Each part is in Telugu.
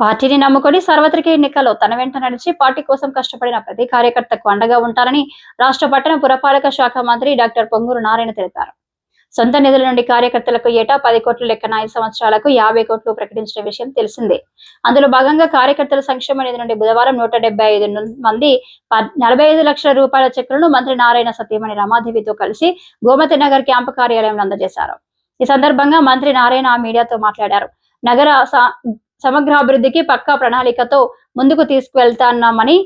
పార్టీని నమ్ముకొని సార్వత్రిక ఎన్నికల్లో తన వెంట నడిచి పార్టీ కోసం కష్టపడిన ప్రతి కార్యకర్తకు అండగా ఉంటారని రాష్ట్ర పట్టణ పురపాలక శాఖ మంత్రి డాక్టర్ పొంగూరు నారాయణ తెలిపారు. సొంత నిధుల నుండి కార్యకర్తలకు ఏటా 10 కోట్ల లెక్కన 5 సంవత్సరాలకు 50 కోట్లు ప్రకటించిన విషయం తెలిసిందే. అందులో భాగంగా కార్యకర్తల సంక్షేమ నిధి నుండి బుధవారం 175 మంది 45 లక్షల రూపాయల చెక్కులను మంత్రి నారాయణ సతీమణి రమాదేవితో కలిసి గోమతి నగర్ క్యాంపు కార్యాలయంలో అందజేశారు. ఈ సందర్భంగా మంత్రి నారాయణ మీడియాతో మాట్లాడారు. నగర సమగ్రాభివృద్ధికి పక్కా ప్రణాళికతో ముందుకు తీసుకువెళ్తామని,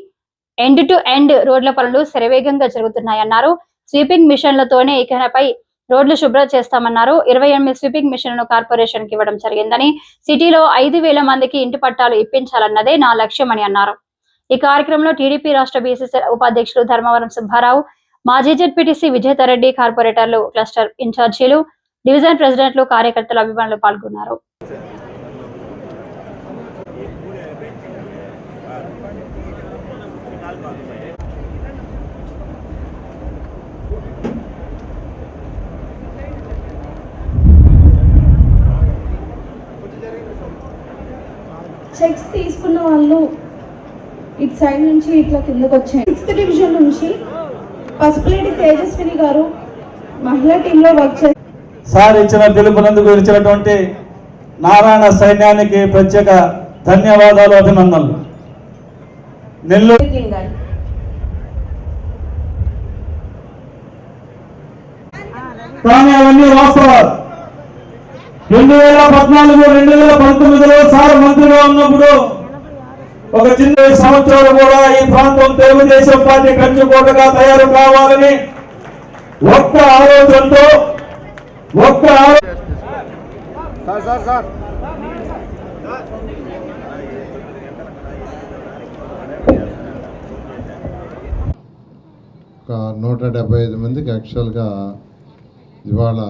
ఎండ్ టు ఎండ్ రోడ్ల పనులు శరవేగంగా జరుగుతున్నాయన్నారు. స్వీపింగ్ మిషన్లతోనే ఇకపై రోడ్లు శుభ్రం చేస్తామన్నారు. 28 స్వీపింగ్ మిషన్లను కార్పొరేషన్ కి ఇవ్వడం జరిగిందని, సిటీలో 5,000 మందికి ఇంటి పట్టాలు ఇప్పించాలన్నదే నా లక్ష్యమని అన్నారు. ఈ కార్యక్రమంలో టీడీపీ రాష్ట్ర బీసీసీ ఉపాధ్యక్షులు ధర్మవరం సుబ్బారావు, మాజీ జెడ్పీటీసీ విజేతారెడ్డి, కార్పొరేటర్లు, క్లస్టర్ ఇన్ఛార్జీలు, డివిజన్ ప్రెసిడెంట్లు, కార్యకర్తలు, అభిమానులు పాల్గొన్నారు. చెక్స్ తీసుకున్న వాళ్ళు ఇటు సైడ్ నుంచి ఇట్లా కిందకు వచ్చాయి. 6th డివిజన్ నుంచి పసుపులేటి తేజస్విని గారు మహిళా టీంలో వర్క్ చేస్తారు. సార్ ఇచ్చిన పిలుపునందుకు ఇచ్చినటువంటి నారాయణ సైన్యానికి ప్రత్యేక ధన్యవాదాలు, అభినందనలు. నెల్లూరు కానీ అవన్నీ వాస్తవాలు. 2014, 2019లో సార్ మంత్రిగా ఉన్నప్పుడు ఒక చిన్న సంవత్సరాలు కూడా ఈ ప్రాంతం తెలుగుదేశం పార్టీ కంచుకోటగా తయారు కావాలని ఒక్క ఆలోచనతో ఒక 175 మందికి యాక్చువల్గా ఇవాళ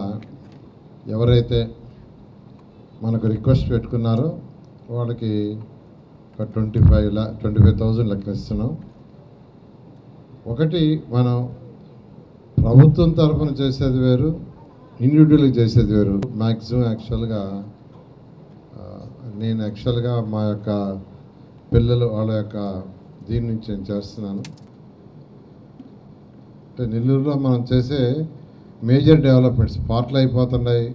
ఎవరైతే మనకు రిక్వెస్ట్ పెట్టుకున్నారో వాళ్ళకి ఒక 25,000 లెక్క ఇస్తున్నాం. ఒకటి మనం ప్రభుత్వం తరఫున చేసేది వేరు, ఇండివిజువల్గా చేసేది వేరు. మ్యాక్సిమం యాక్చువల్గా మా యొక్క పిల్లలు వాళ్ళ యొక్క దీని నుంచి నేను చేస్తున్నాను. అంటే నెల్లూరులో మనం చేసే మేజర్ డెవలప్మెంట్స్ పార్ట్లు అయిపోతున్నాయి,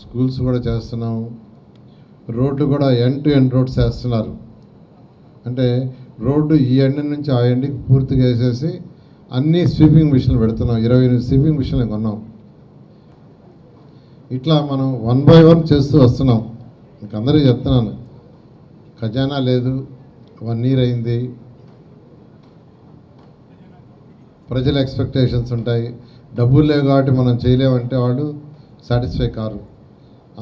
స్కూల్స్ కూడా చేస్తున్నాం, రోడ్లు కూడా ఎండ్ టు ఎండ్ రోడ్స్ వేస్తున్నారు. అంటే రోడ్డు ఈ ఎండ్ నుంచి ఆ ఎండ్కి పూర్తిగా వేసేసి అన్ని స్వీపింగ్ మిషన్లు పెడుతున్నాం. 28 స్వీపింగ్ మిషన్లు కొన్నాం. ఇట్లా మనం 1 by 1 చేస్తూ వస్తున్నాం. మీకు అందరికీ చెప్తున్నాను, ఖజానా లేదు, 1 year అయింది, ప్రజల ఎక్స్పెక్టేషన్స్ ఉంటాయి, డబ్బులు లేవు కాబట్టి మనం చేయలేమంటే వాళ్ళు సాటిస్ఫై కారు.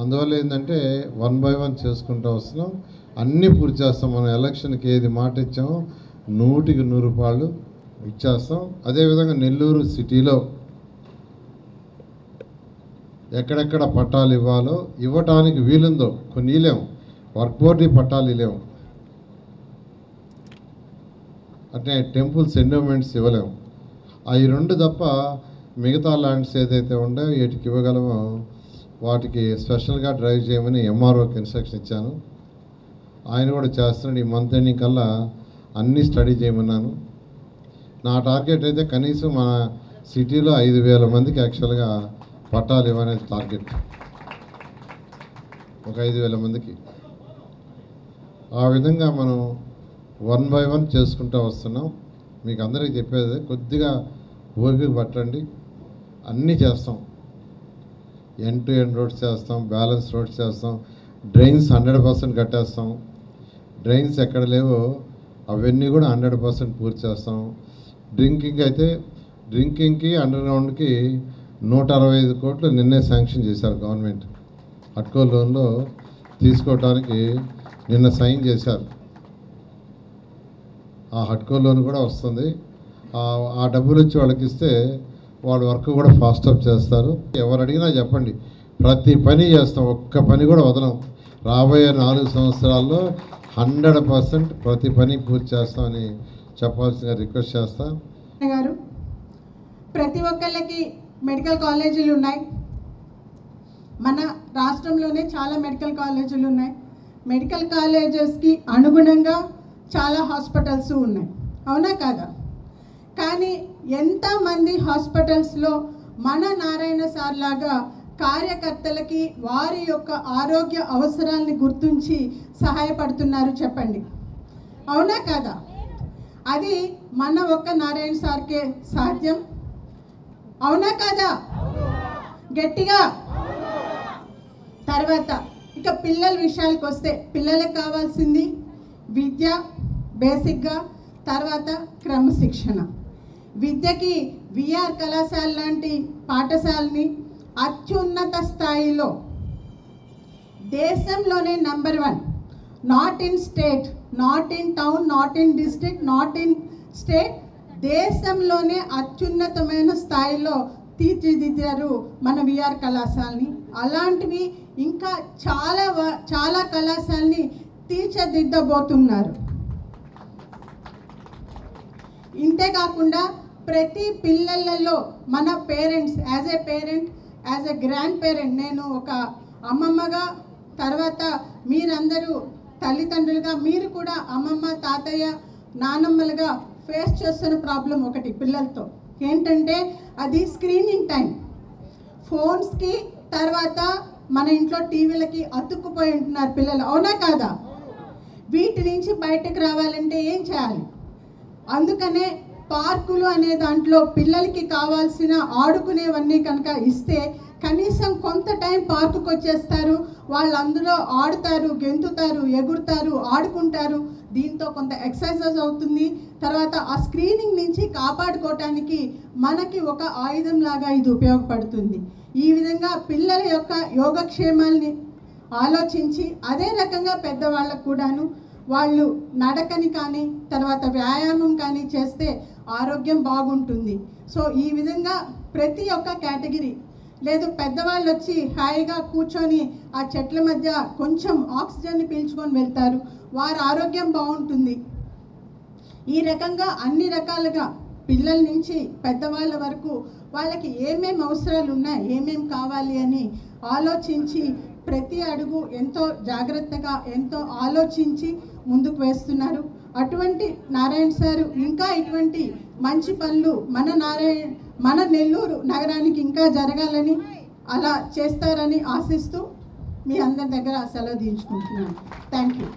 అందువల్ల ఏంటంటే 1 by 1 చేసుకుంటూ వస్తున్నాం. అన్నీ పూర్తి చేస్తాం. మనం ఎలక్షన్కి ఏది మాట ఇచ్చామో 100కి 100 రూపాయలు ఇచ్చేస్తాం. అదేవిధంగా నెల్లూరు సిటీలో ఎక్కడెక్కడ పట్టాలు ఇవ్వాలో ఇవ్వటానికి వీలుందో కొన్ని ఇలేము, వర్క్ బోర్డు పట్టాలు ఇలేము, అంటే టెంపుల్స్ ఎండోమెంట్స్ ఇవ్వలేము. అవి 2 తప్ప మిగతా ల్యాండ్స్ ఏదైతే ఉందో వీటికి ఇవ్వగలమో వాటికి స్పెషల్గా డ్రైవ్ చేయమని ఎంఆర్ఓకి ఇన్స్ట్రక్షన్ ఇచ్చాను. ఆయన కూడా చేస్తున్నాడు. ఈ మంత్ ఎండింగ్ కల్లా అన్నీ స్టడీ చేయమన్నాను. నా టార్గెట్ అయితే కనీసం మన సిటీలో 5,000 మందికి యాక్చువల్గా పట్టాలు ఇవ్వనేది టార్గెట్. ఒక 5,000 మందికి. ఆ విధంగా మనం 1 by 1 చేసుకుంటూ వస్తున్నాం. మీకు అందరికీ చెప్పేది కొద్దిగా ఓపిక పట్టండి, అన్నీ చేస్తాం. ఎండ్ టు ఎండ్ రోడ్స్ చేస్తాం, బ్యాలెన్స్ రోడ్స్ చేస్తాం, డ్రైన్స్ 100% కట్టేస్తాం. డ్రైన్స్ ఎక్కడ లేవో అవన్నీ కూడా 100% పూర్తి చేస్తాం. డ్రింకింగ్కి అండర్ గ్రౌండ్కి 165 కోట్లు నిన్నే శాంక్షన్ చేశారు గవర్నమెంట్. హట్కో లోన్లో తీసుకోవడానికి నిన్న సైన్ చేశారు. ఆ హట్కో లోన్ కూడా వస్తుంది. ఆ డబ్బులు వచ్చి వాళ్ళకి ఇస్తే వాళ్ళ వర్క్ కూడా ఫాస్ట్ అప్ చేస్తారు. ఎవరు అడిగినా చెప్పండి, ప్రతి పని చేస్తాం, ఒక్క పని కూడా వదలం. రాబోయే 4 సంవత్సరాల్లో 100% ప్రతి పని పూర్తి చేస్తామని చెప్పాల్సిన రిక్వెస్ట్ చేస్తాం. గారు ప్రతి ఒక్కళ్ళకి మెడికల్ కాలేజీలు ఉన్నాయి. మన రాష్ట్రంలోనే చాలా మెడికల్ కాలేజీలు ఉన్నాయి. మెడికల్ కాలేజెస్కి అనుగుణంగా చాలా హాస్పిటల్స్ ఉన్నాయి, అవునా కాదా? కానీ ఎంతమంది హాస్పిటల్స్లో మన నారాయణ సార్ లాగా కార్యకర్తలకి వారి యొక్క ఆరోగ్య అవసరాలని గుర్తించి సహాయపడుతున్నారు చెప్పండి, అవునా కాదా? అది మన ఒక్క నారాయణ సార్కే సాధ్యం, అవునా కాదా? గట్టిగా. తర్వాత ఇక పిల్లల విషయానికి వస్తే పిల్లలకు కావాల్సింది విద్య బేసిక్గా, తర్వాత క్రమశిక్షణ. విద్యకి విఆర్ కళాశాల లాంటి పాఠశాలని అత్యున్నత స్థాయిలో దేశంలోనే number 1, not in state, not in town, not in district, not in state, దేశంలోనే అత్యున్నతమైన స్థాయిలో తీర్చిదిద్దారు మన విఆర్ కళాశాలని. అలాంటివి ఇంకా చాలా కళాశాలని తీర్చిదిద్దబోతున్నారు. ఇంతేకాకుండా ప్రతి పిల్లలలో మన parents, as a parent, as a grand parent, నేను ఒక అమ్మమ్మగా, తర్వాత మీరందరూ తల్లిదండ్రులుగా మీరు కూడా అమ్మమ్మ తాతయ్య నానమ్మలుగా ఫేస్ చేస్తున్న ప్రాబ్లం ఒకటి పిల్లలతో ఏంటంటే అది స్క్రీనింగ్ టైం. ఫోన్స్కి తర్వాత మన ఇంట్లో టీవీలకి అతుక్కుపోయి ఉంటున్నారు పిల్లలు, అవునా కాదా? వీటి నుంచి బయటకు రావాలంటే ఏం చేయాలి? అందుకనే పార్కులు అనే దాంట్లో పిల్లలకి కావాల్సిన ఆడుకునేవన్నీ కనుక ఇస్తే కనీసం కొంత టైం పార్కుకు వచ్చేస్తారు, వాళ్ళు అందులో ఆడుతారు, గెంతుతారు, ఎగురుతారు, ఆడుకుంటారు. దీంతో కొంత ఎక్సర్సైజ్ అవుతుంది. తర్వాత ఆ స్క్రీనింగ్ నుంచి కాపాడుకోవటానికి మనకి ఒక ఆయుధం లాగా ఇది ఉపయోగపడుతుంది. ఈ విధంగా పిల్లల యొక్క యోగక్షేమాల్ని ఆలోచించి అదే రకంగా పెద్దవాళ్ళకు కూడాను వాళ్ళు నడకని కానీ తర్వాత వ్యాయామం కానీ చేస్తే ఆరోగ్యం బాగుంటుంది. సో ఈ విధంగా ప్రతి ఒక్క కేటగిరీ, లేదు పెద్దవాళ్ళు వచ్చి హాయిగా కూర్చొని ఆ చెట్ల మధ్య కొంచెం ఆక్సిజన్ని పీల్చుకొని వెళ్తారు, వారి ఆరోగ్యం బాగుంటుంది. ఈ రకంగా అన్ని రకాలుగా పిల్లల నుంచి పెద్దవాళ్ళ వరకు వాళ్ళకి ఏమేమి అవసరాలు ఉన్నాయి, ఏమేమి కావాలి అని ఆలోచించి ప్రతి అడుగు ఎంతో జాగ్రత్తగా ఎంతో ఆలోచించి ముందుకు వేస్తున్నారు. అటువంటి నారాయణ సారు ఇంకా ఇటువంటి మంచి పనులు మన నెల్లూరు నగరానికి ఇంకా జరగాలని అలా చేస్తారని ఆశిస్తూ మీ అందరి దగ్గర సెలవు తీయించుకుంటున్నాను. Thank you.